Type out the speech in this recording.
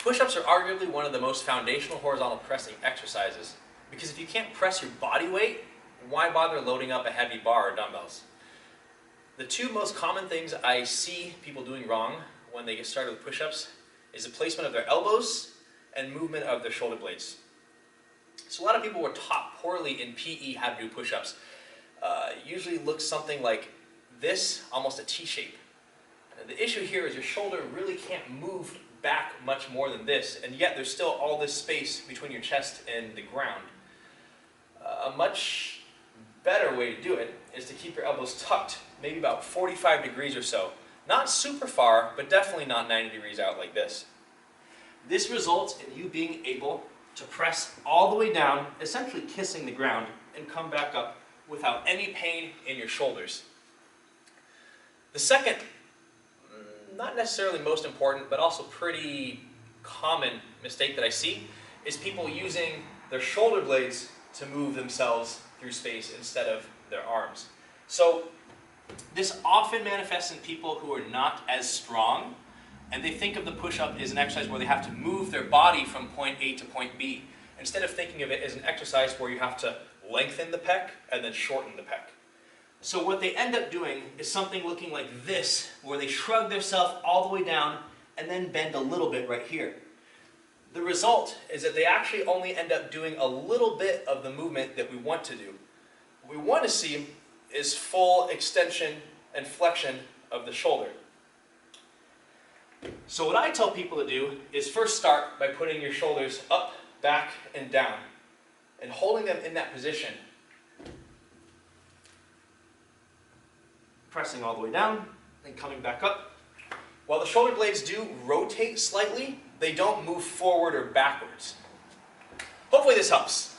Push-ups are arguably one of the most foundational horizontal pressing exercises because if you can't press your body weight, why bother loading up a heavy bar or dumbbells? The two most common things I see people doing wrong when they get started with push-ups is the placement of their elbows and movement of their shoulder blades. So a lot of people were taught poorly in PE how to do push-ups. Usually looks something like this, almost a T-shape. The issue here is your shoulder really can't move back much more than this, and yet there's still all this space between your chest and the ground. A much better way to do it is to keep your elbows tucked, maybe about 45 degrees or so. Not super far, but definitely not 90 degrees out like this. This results in you being able to press all the way down, essentially kissing the ground, and come back up without any pain in your shoulders. The second, not necessarily most important, but also pretty common mistake that I see is people using their shoulder blades to move themselves through space instead of their arms. So this often manifests in people who are not as strong, and they think of the push-up as an exercise where they have to move their body from point A to point B, instead of thinking of it as an exercise where you have to lengthen the pec and then shorten the pec. So what they end up doing is something looking like this, where they shrug themselves all the way down and then bend a little bit right here. The result is that they actually only end up doing a little bit of the movement that we want to do. What we want to see is full extension and flexion of the shoulder. So what I tell people to do is first start by putting your shoulders up, back, and down, and holding them in that position. Pressing all the way down and coming back up. While the shoulder blades do rotate slightly, they don't move forward or backwards. Hopefully this helps.